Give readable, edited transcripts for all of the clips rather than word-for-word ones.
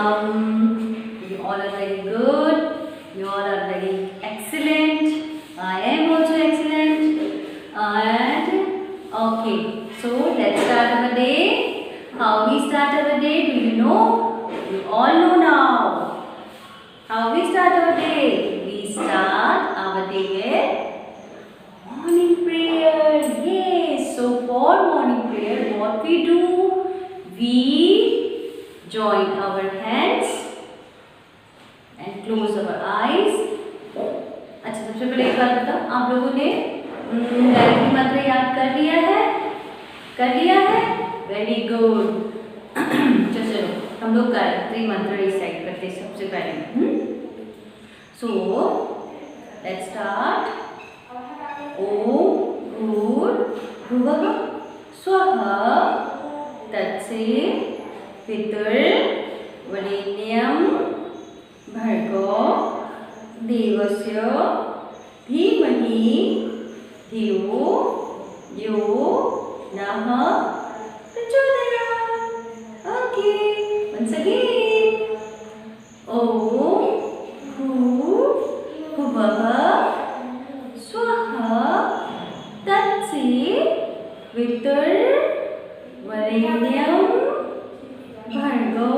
You all are very good. You all are very excellent. I am also excellent. And okay, so let's start our day. How we start our day? Do you know? You all know now. How we start our day? We start our day with morning prayer. Yes. So for morning prayer, what we do? We join our hands and close our eyes. अच्छा, सबसे पहले एक बात बताओ, आप लोगों ने गायत्री मंत्र याद कर लिया है? कर लिया है? Very good. चलो हम लोग गायत्री मंत्र रिसाइट करते हैं सबसे पहले। So let's start. ओम भूर्भुवः स्वः तत्सवितुर्वरेण्यं भर्गो देवस्य धीमहि धियो यो नः प्रचोदयात्। Okay, once again. ओम भूर्भुवः स्वः तत्सवितुर्वरेण्यं भर्गो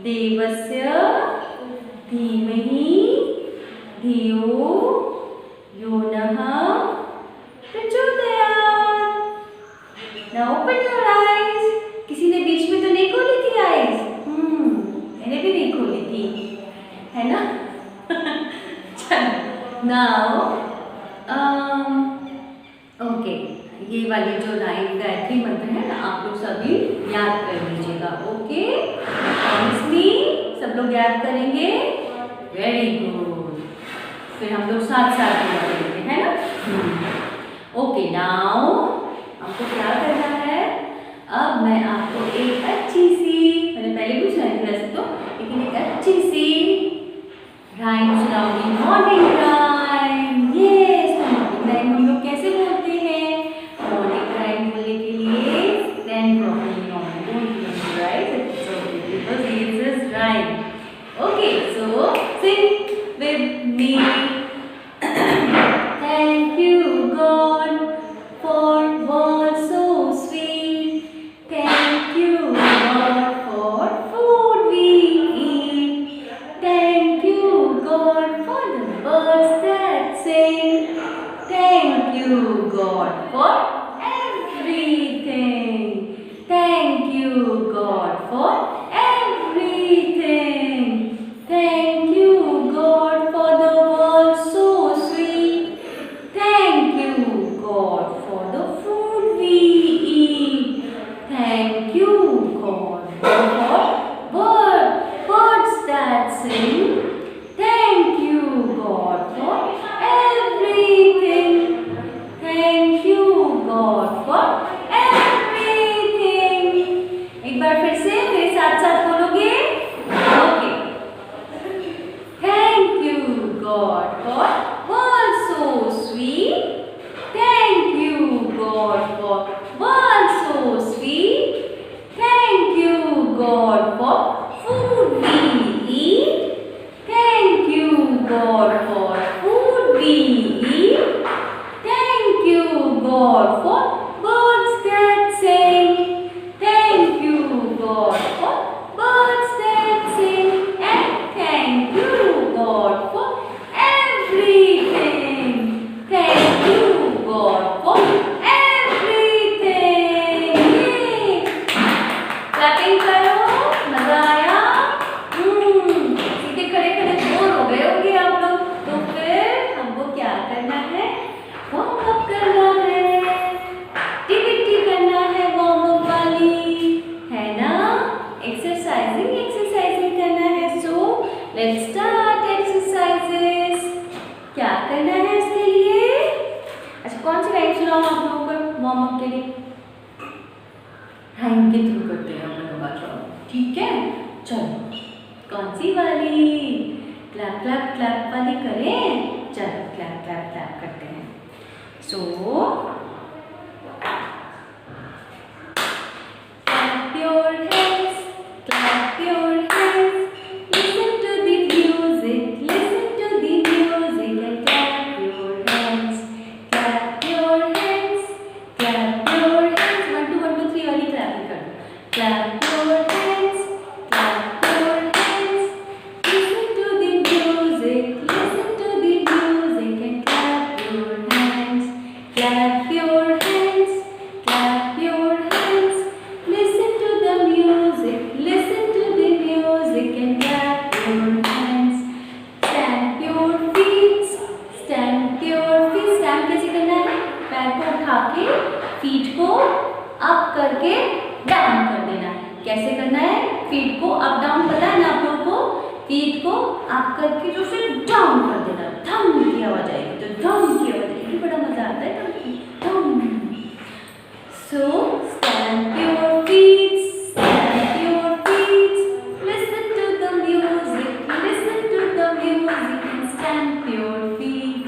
देवस्य धीमहि धियो यो नः प्रचोदयात्। Now open your eyes. किसी ने बीच में तो नहीं खोली थी आईज? मैंने भी नहीं खोली थी, है ना? चलो now ओके, ये वाली जो लाइन गायत्री मंत्र है ना, आप लोग सभी याद कर लीजिएगा। ओके, ऑनेस्टली सब लोग याद करेंगे। Very good. फिर हम लोग साथ साथ याद करेंगे, है ना? ओके, नाउ आपको क्या करना है? अब मैं आपको एक अच्छी सी, मैंने पहले भी सुनाई थी वैसे तो, लेकिन एक अच्छी सी राइम सुनाऊंगी। Morning rhyme. Yes, morning rhyme हम लोग कैसे बोलते हैं? मॉर्निंग राइम बोलने के लिए stand properly on, don't memorize it, because this is rhyme. Okay, so sing with me. Thank you God for words so sweet. Thank you God for food we eat. Thank you God for the birds that sing. Thank you God for everything. Thank you God for everything. Thank you God for the world so sweet. Thank you God for the food we eat. Thank you God for birds that sing. Thank you God for everything. Thank you God for everything. एक बार फिर से मेरे साथ साथ बोलोगे? Okay. Thank you God for world so sweet. Thank you God for world so sweet. Thank you God for food we eat. Thank you God for food we eat. Thank you God for birds that sing. Thank you God for birds that sing. And thank you God for everything. Thank you God for everything. Yay! Clapping करो, मजा आया? सीधे खड़े खड़े bore हो गए होंगे आप लोग, तो फिर हमको क्या करना है? वार्म अप करना है, एक्टिविटी करना है वार्म अप वाली, है ना? एक्सरसाइजिंग करना है। So let's start exercises. क्या करना है इसके लिए? अच्छा, कौन सी राइम सुनाऊं आप लोगों को वार्म अप के लिए? राइम के थ्रू करते हैं हम लोग आज, ठीक है? चलो, कौन सी वाली? क्लैप क्लैप क्लैप वाली करें? चलो क्लैप क्लैप क्लैप करते हैं। सो clap your hands, clap your hands. आप करके जो उसे डाउन कर देना, धम की आवाज आएगी, तो धम की आवाज आएगी, बड़ा मजा आता है धम। So stamp your feet, stamp your feet, listen to the music, listen to the music and stamp your feet,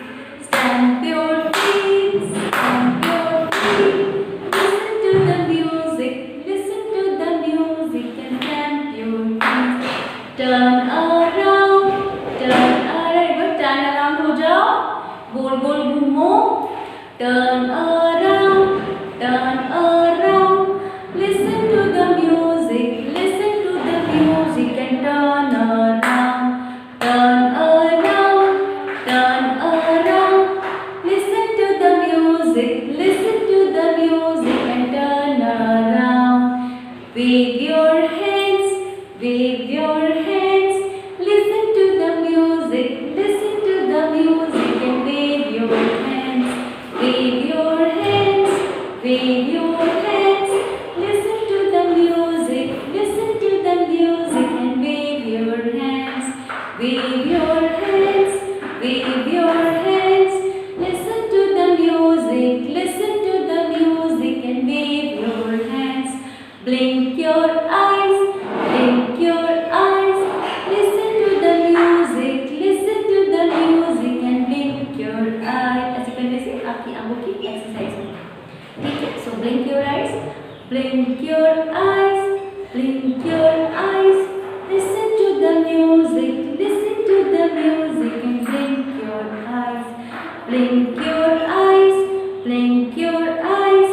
stamp your feet, stamp your feet, listen to the music, listen to the music and stamp your feet, turn around, turn around, turn around हो जाओ, गोल गोल घूमो, turn around, turn around, listen to the music, listen to the music and turn around, turn around, turn around, listen to the music, listen to the music and turn around, wave your hands, wave your hands, listen to the music, listen to the music and wave your hands, wave your hands, wave your hands, listen to the music, listen to the music and wave your hands, wave your hands, wave your hands, listen to the music, listen to the music and wave your hands, blink your eyes, blink your eyes, listen to the music, listen to the music and blink your eyes। ऐसे करने से आपकी आंखों की exercise होगी, ठीक है। सो blink your eyes, blink your eyes, blink your eyes, listen to the music, listen to the music and blink your eyes, blink your eyes, blink your eyes,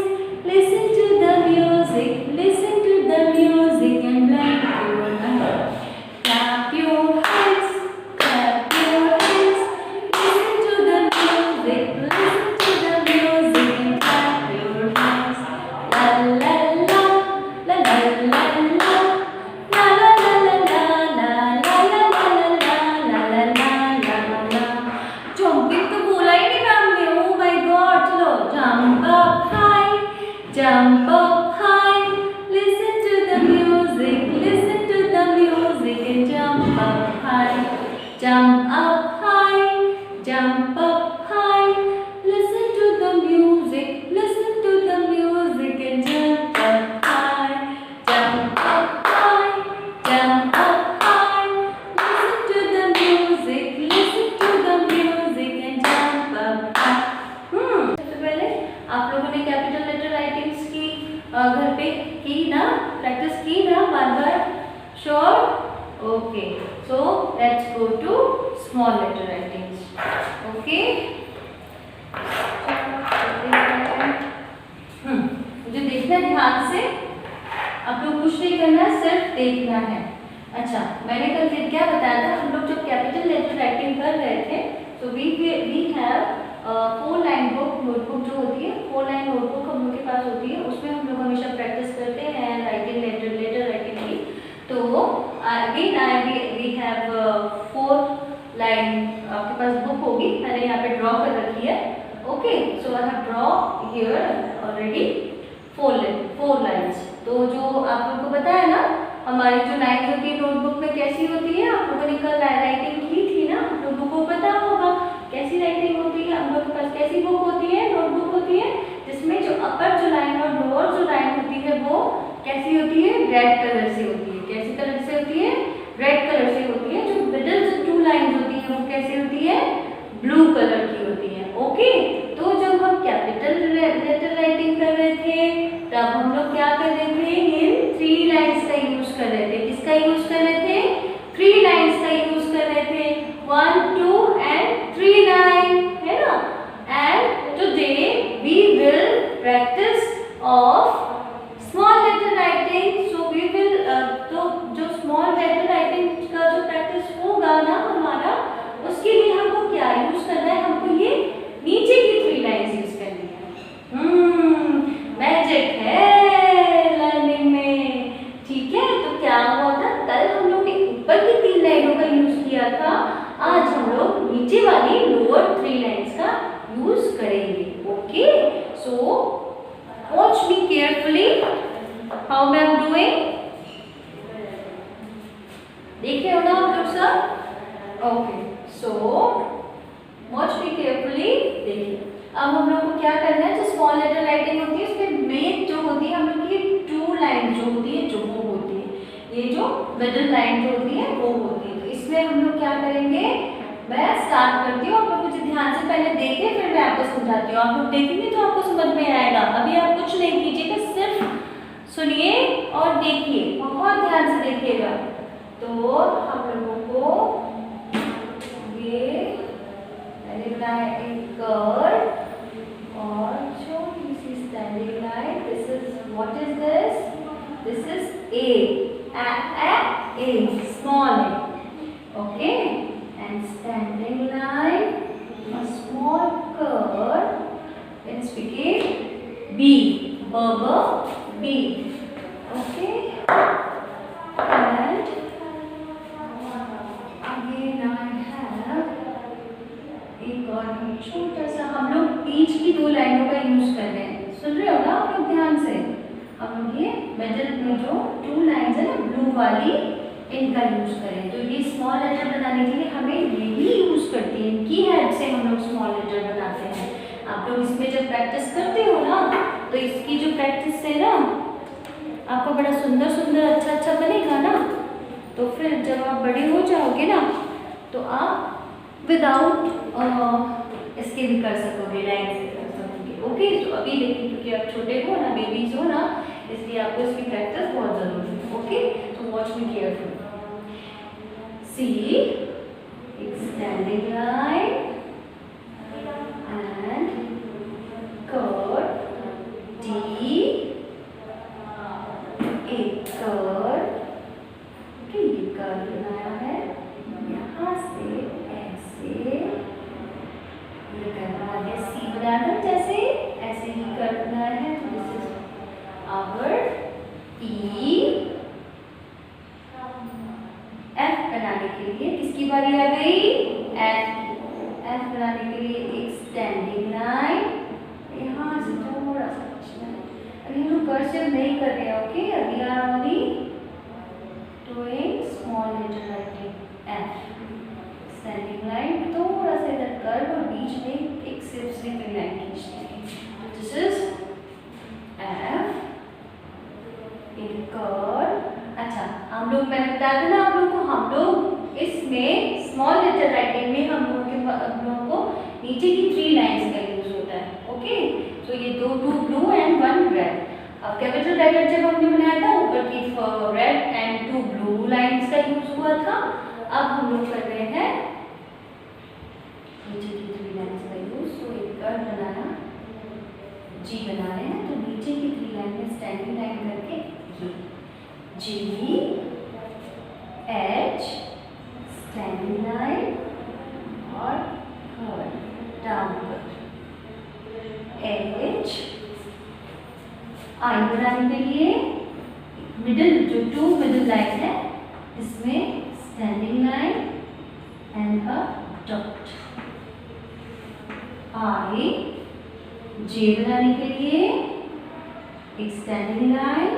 listen to the music, listen to the music and blink your eyes, clap your hands, clap your hands, listen to the music, listen to the music and clap your hands, la la la, la la la la, la la la la la, la la la la la, la la la la। Jumping तो बोला ही नहीं ma'am ने, oh my god। चलो jump up high, jump up high, listen to the music, listen to the music and jump up high, jump up high, jump up high, listen to the music, listen to the music and jump up high, jump up high, jump up high, listen to the music, listen to the music and jump up high। सबसे पहले आप लोगों ने capital letter writings की घर पे की ना, प्रैक्टिस की ना बार बार, sure? Okay, so let's go to small letter writings. Okay, मुझे देखना है ध्यान से, आप लोग कुछ नहीं करना, सिर्फ देखना है। अच्छा, मैंने कल फिर क्या बताया था, हम लोग जब कैपिटल लेटर राइटिंग कर रहे थे तो we have 4 line book, notebook जो होती है 4 लाइन नोटबुक हम लोग के पास होती है, उसमें हम लोग हमेशा प्रैक्टिस करते हैं राइटिंग लेटर राइटिंग की। तो अगेन वी हैव 4 लाइन आपके पास बुक होगी, मैंने यहाँ पे ड्रॉ कर रखी है। Okay, so I have draw here already 4 lines. तो जो आप लोग को पता है ना, हमारी जो लाइन्स होती है नोटबुक में कैसी होती है, आप लोगों ने कल राइटिंग की थी ना, आप लोगों को पता होगा कैसी राइटिंग होती है। हम लोग के पास कैसी बुक होती है, नोटबुक होती है, जिसमें जो अपर जो लाइन और लोअर जो लाइन होती है वो कैसी होती है, रेड कलर से होती है। कैसी कलर से होती है, रेड कलर से होती है। जो मिडिल जो 2 लाइन होती है वो कैसी होती है, ब्लू कलर की होती है। ओके, तो जब हम कैपिटल लेटर राइटिंग कर रहे थे तब हम लोग क्या कर रहे थे, इन 3 लाइन्स का यूज कर रहे थे। किसका यूज कर रहे थे, 3 लाइन्स का यूज कर रहे थे, 1 2 and 3 लाइन, है ना। And today we will practice of small letter writing. So we will, तो जो स्मॉल लेटर राइटिंग का जो प्रैक्टिस होगा ना हमारा, उसके लिए हमको क्या यूज करना है, हमको ये नीचे की 3 लाइन्स यूज करनी है। मैजिक है लर्निंग में, ठीक है। तो क्या हुआ था, कल हम लोग ने ऊपर की 3 लाइनों का यूज किया था, आज हम लोग नीचे वाली लोअर 3 लाइन्स का यूज करेंगे। Okay, so watch me carefully how I am doing. देखे हो ना आप लोग सब, okay, so watch me carefully. देखिए अब हम लोग को क्या करना है, जो स्मॉल लेटर राइटिंग होती है उसमें मेन जो होती है हम लोग की 2 लाइन जो होती है, जो वो होती है, ये जो मिडिल लाइन जो होती है वो होती है। तो इसमें हम लोग क्या करेंगे, मैं स्टार्ट करती हूँ, आप लोग मुझे ध्यान से पहले देखिए फिर मैं आपको समझाती हूँ। आप लोग देखेंगे तो आपको समझ में आएगा। अभी आप कुछ नहीं कीजिएगा, सिर्फ सुनिए और देखिए, बहुत ध्यान से देखिएगा। तो हम लोगों को ये लिखना है एक कर्व और छोटी सी standing line. This is what is this, this is a small A, okay, and standing line, a small curve, let's begin B, B, okay, and again I have एक और छोटा सा, हम लोग बीच की 2 लाइनों का यूज कर रहे हैं, सुन रहे हो ना आप लोग ध्यान से। हम लोग ये मिडिल में जो 2 लाइन्स है ना ब्लू वाली, इनका यूज करें। तो ये स्मॉल लेटर बनाने के लिए हमें यही यूज करती है, इनकी हेल्प से हम लोग स्मॉल लेटर बनाते हैं। आप लोग इसमें जब प्रैक्टिस करते हो ना, तो इसकी जो प्रैक्टिस से ना आपको बड़ा सुंदर सुंदर अच्छा अच्छा बनेगा ना। तो फिर जब आप बड़े हो जाओगे ना, तो आप विदाउट इसके भी कर सकोगे, लाइन से कर सकोगे। ओके, तो अभी देखिए क्योंकि आप छोटे हो ना, बेबीज हो ना, इसलिए आपको इसकी प्रैक्टिस बहुत जरूरी है। ओके, तो watch me careful. See, extending line and curve D, एक curve, okay, ये curve बनाया है, यहाँ से ऐसे ये करना है, C बनाना जैसे ऐसे ही curve बनाया है। तो this is our E। F बनाने के लिए किसकी बारी आ गई, F बनाने के लिए एक स्टैंडिंग लाइन, यहाँ से थोड़ा सा खींचना है। अभी हम कर्सिव नहीं कर रहे हैं, ओके, अभी are only doing small letter writing, F standing line, थोड़ा सा इधर कर्व और बीच में एक सिर्फ लाइन खींचनी है। दिस इज F, एक कर्व। अच्छा, हम लोग मैंने बताया था ना आप लोग को, हम लोग इसमें स्मॉल लेटर राइटिंग में हम लोगों को नीचे की 3 लाइंस का यूज होता है। ओके, तो ये 2 ब्लू एंड 1 रेड। अब कैपिटल लेटर जब हमने बनाया था, ऊपर की रेड एंड 2 ब्लू लाइंस का यूज हुआ था। अब हम लोग कर रहे हैं नीचे की 3 लाइंस का यूज। तो एक कर्व बनाना, जी बना रहे हैं, तो नीचे की 3 लाइन में स्टैंडिंग लाइन करके ये G, H स्टैंडिंग लाइन और कर्व डाउनवर्ड, H आई बनाने के लिए मिडिल जो 2 मिडिल लाइन है, इसमें standing line and a dot. I, J बनाने के लिए एक स्टैंडिंग लाइन,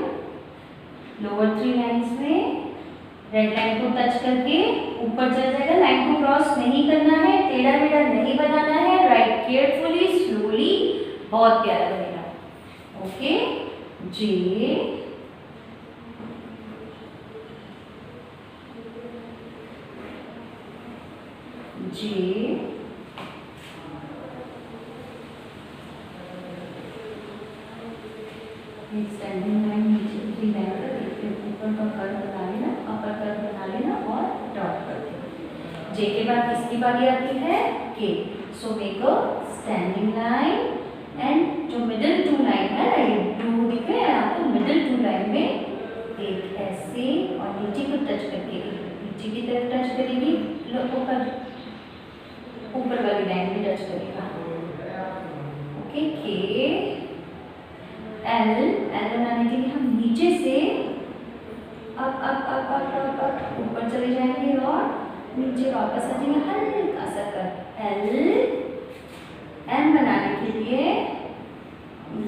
लोअर 3 लाइंस में रेड लाइन को टच करके ऊपर चल जाएगा। लाइन को क्रॉस नहीं करना है, टेढ़ा मेढ़ा नहीं बनाना है, राइट केयरफुली स्लोली, बहुत प्यारा बनेगा। ओके, J, स्टैंडिंग लाइन नीचे 3 लाइन पर ऊपर का कर्व बना लेना, अपर कर्व बना लेना और डॉट कर देना। जे के बाद किसकी बारी आती है, के। So make a standing line and जो मिडिल 2 लाइन है ना, ये ब्लू दिख रहे हैं आपको, मिडिल 2 लाइन में एक ऐसे और नीचे को टच करके नीचे की तरफ टच करेगी, ऊपर वाली लाइन में टच करेगा। ओके, के एल बनाने के लिए हम नीचे से अब ऊपर चले जाएंगे और नीचे वापस आ जाएंगे, हल्का सा कर। एल, एम बनाने के लिए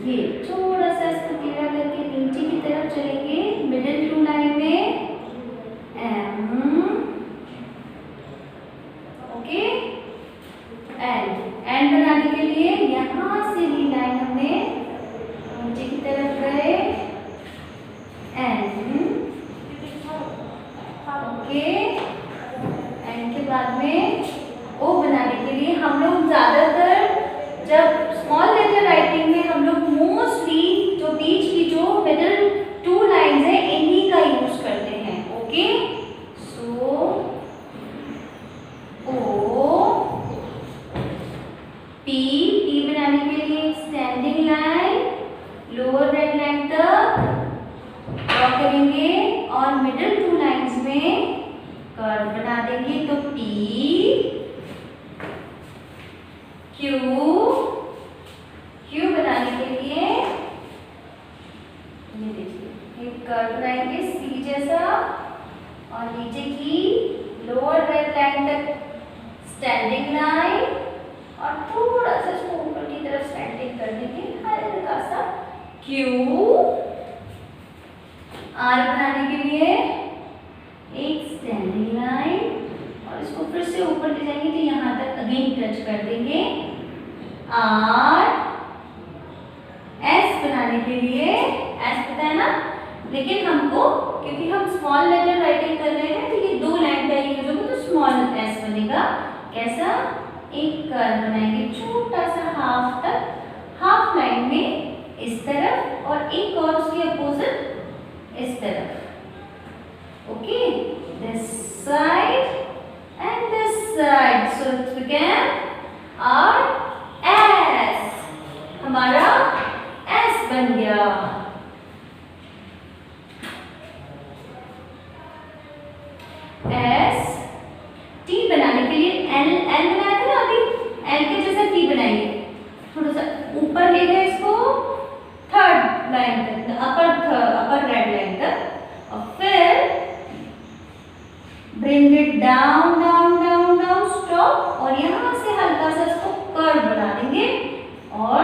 ये थोड़ा सा इसको टेढ़ा करके नीचे की तरफ चलेंगे, मिडिल 2 लाइन में एम, बाद में ओ बनाने के लिए हम लोग ज़्यादातर जब स्मॉल लेटर राइटिंग में हम लोग मोस्टली जो बीच की जो मिडिल 2 लाइन्स है इन्हीं का यूज करते हैं। ओके, सो ओ पी बनाने के लिए standing line lower red line तक ड्रॉ करेंगे और मिडिल 2 लाइन्स में कर्व बना देंगे। तो पी क्यू बनाने के लिए ये देखिए एक कर्व बनाएंगे सी जैसा और नीचे की लोअर रेड लाइन तक स्टैंडिंग लाइन और थोड़ा सा इसको ऊपर की तरफ स्टैंडिंग कर देंगे हल्का सा क्यू। आर बनाने के लिए एक स्टैंडिंग लाइन और इसको फिर से ऊपर ले जाएंगे तो यहाँ तक अगेन टच कर देंगे आर। एस बनाने के लिए एस पता है ना, लेकिन हमको क्योंकि हम स्मॉल लेटर राइटिंग कर रहे हैं तो ये 2 लाइन का यूज होगा तो स्मॉल एस बनेगा। कैसा, एक कर्व बनाएंगे छोटा सा हाफ तक, हाफ लाइन में इस तरफ और एक और उसके अपोजिट इस तरफ। Okay, this side and this side, so it became our S, हमारा S बन गया। S T बनाने के लिए L बनाया था ना अभी, L के जैसा T बनाएंगे, थोड़ा सा ऊपर ले गए इसको 3rd लाइन तक, अपर रेड लाइन तक और फिर bring it down down down down stop और यहाँ से हल्का सा इसको कर्व बना देंगे और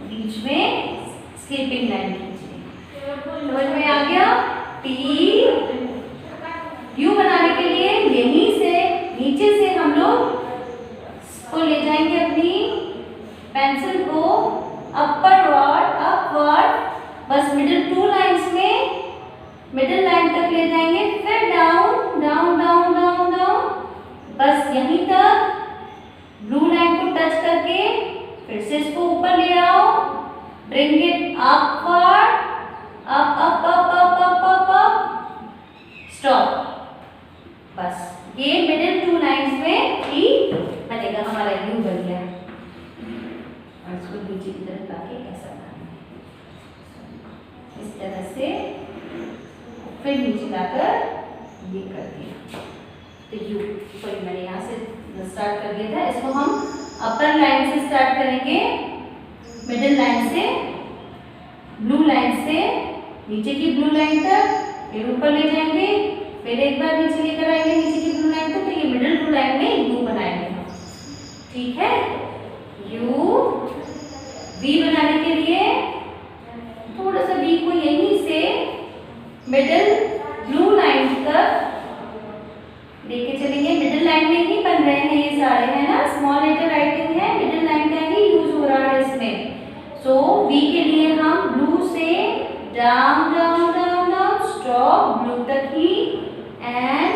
बीच में स्लीपिंग लाइन खींचेंगे। समझ में आ गया? टी यू बनाने के लिए यहीं से नीचे से हम लोग इसको ले जाएंगे अपनी पेंसिल को अपवर्ड बस मिडिल 2 लाइंस में मिडिल लाइन तक ले जाएंगे, फिर down down down down down बस यहीं तक ब्लू लाइन को टच करके फिर से इसको ऊपर ले आओ, bring it upward up up up up up up up stop. बस ये मिडिल 2 लाइंस में ही बनेगा, हमारा यू बन गया। और इसको नीचे की तरफ लाके ऐसा बनाएंगे इस तरह से, फिर नीचे लाकर ये कर दिया तो यू। सॉरी मैंने यहाँ से स्टार्ट कर दिया था, इसको हम अपर लाइन से स्टार्ट करेंगे, मिडिल लाइन से ब्लू लाइन से नीचे की ब्लू लाइन तक, फिर ऊपर ले जाएंगे, फिर एक बार नीचे लेकर आएंगे नीचे की ब्लू लाइन तक, तो ये मिडिल 2 लाइन में यू बनाएंगे हम। ठीक है, यू। वी बनाने के लिए थोड़ा सा वी को यहीं से मिडिल ब्लू लाइन तक लेके चलेंगे। मिडिल लाइन में ही बन रहे हैं ये सारे, है ना, स्मॉल लेटर राइटिंग है, मिडिल लाइन का ही यूज हो रहा है इसमें। सो वी के लिए हम ब्लू से down down down down stop blue तक ही and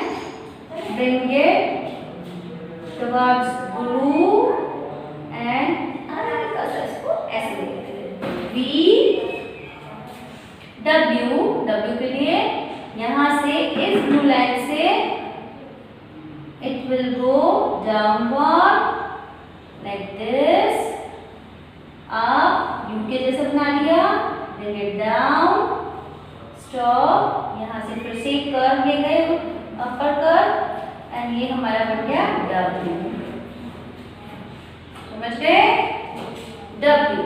bring it towards blue and इसको ऐसे लेके वी। डब्ल्यू के लिए यहाँ से इस ब्लू लाइन से it will go downward like this, up you के जैसे बना लिया, ब्रिंग इट डाउन स्टॉप, यहाँ से फिर से कर्व ले गए अपर कर्व एंड ये हमारा बन गया डब्ल्यू। समझ गए? डब्ल्यू।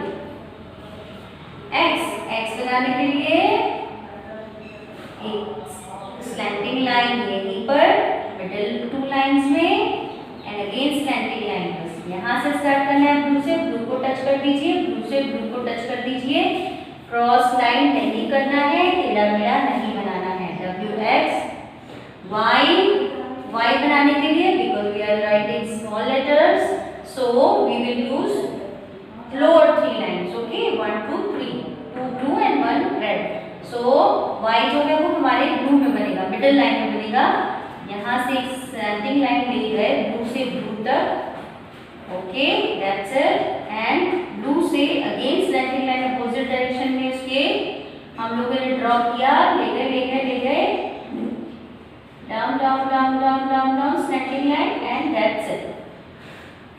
एक्स बनाने के लिए एक स्लैंटिंग लाइन यहीं पर मिडिल 2 लाइंस में एंड अगेन स्लैंटिंग लाइन, बस यहाँ से स्टार्ट करना है ब्लू से, ब्लू को टच कर दीजिए, ब्लू से ब्लू को टच कर दीजिए, क्रॉस लाइन नहीं करना है, टेढ़ा मेढ़ा नहीं बनाना है। W x. वाई बनाने के लिए because we are writing small letters so we will use lower 3 lines. Okay, 1 2 3, 2 blue and 1 red. So Y जो है वो हमारे ब्लू में बनेगा, मिडिल लाइन में बनेगा। यहाँ से एक स्लैंटिंग लाइन ले गए ब्लू से ब्लू तक, okay that's it, and blue से again slanting line opposite direction में उसके हम लोगों ने ड्रॉ किया, ले गए down down down down down down slanting line and that's it,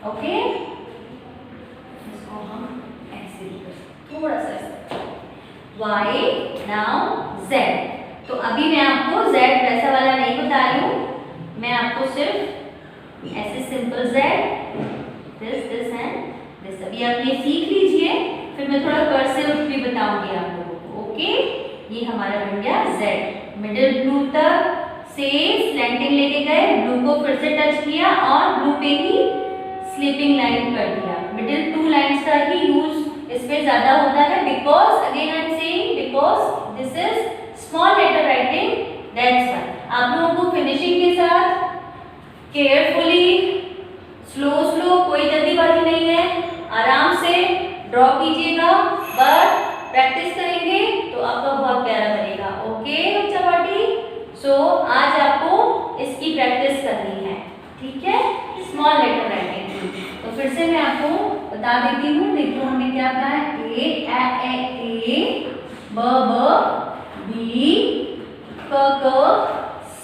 okay. इसको हम ऐसे थोड़ा सा y, नाउ z। तो अभी मैं आपको z वैसा वाला नहीं बता रही हूँ, मैं आपको सिर्फ ऐसे simple z this and this अभी आप ये सीख लीजिए, फिर मैं थोड़ा कर्सिव भी बताऊंगी आप लोगों को, ओके। ये हमारा बन गया z, मिडिल ब्लू तक से स्लैंटिंग लेके गए, ब्लू को फिर से टच किया और ब्लू पे ही स्लीपिंग लाइन कर दिया। मिडिल टू लाइंस का ही यूज इस पे ज्यादा होता है, because again I am saying because this is small letter writing, that's why. आप लोगों को फिनिशिंग के साथ केयरफुली स्लो कोई जल्दीबाजी नहीं है, आराम से ड्रॉ कीजिएगा, बट प्रैक्टिस करेंगे तो आपका बहुत प्यारा बनेगा, ओके बच्चा पार्टी। सो आज आपको इसकी प्रैक्टिस करनी है, ठीक है, स्मॉल लेटर राइटिंग की। तो फिर से मैं आपको बता देती हूँ, देखो हमने क्या कहा है, ए ब बी क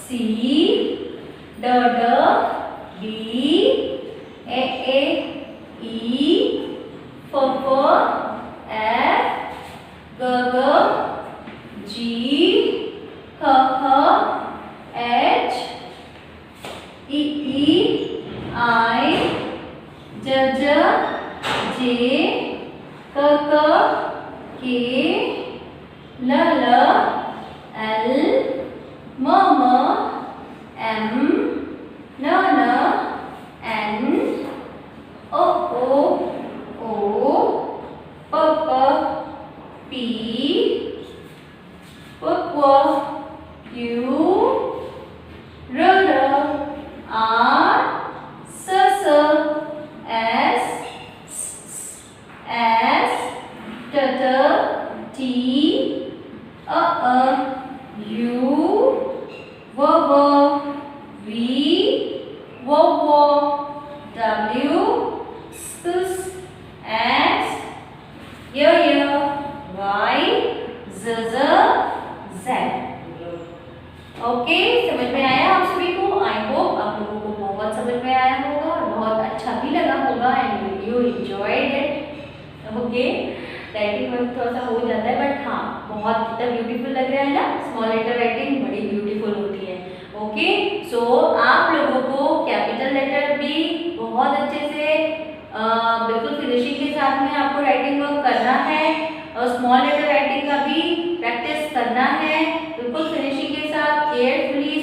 सी ड डी ए ई फ एफ ग जी ह एच ई आई ज जे क के ल एल म एम न एन ओ प पी प क्यू र आर स एस ट टी यू व V w x y z okay, समझ में आया आप सभी को? आई होप आप लोगों को बहुत समझ में आया होगा, बहुत अच्छा भी लगा होगा and you enjoyed it, okay. Writing में थोड़ा सा हो जाता है, बट हाँ बहुत कितना ब्यूटीफुल लग रहा है ना, स्मॉल लेटर राइटिंग बड़ी ब्यूटीफुल होती है, ओके। सो आप लोगों को कैपिटल लेटर भी बहुत अच्छे से बिल्कुल फिनिशिंग के साथ में आपको राइटिंग वर्क करना है, और स्मॉल लेटर राइटिंग का भी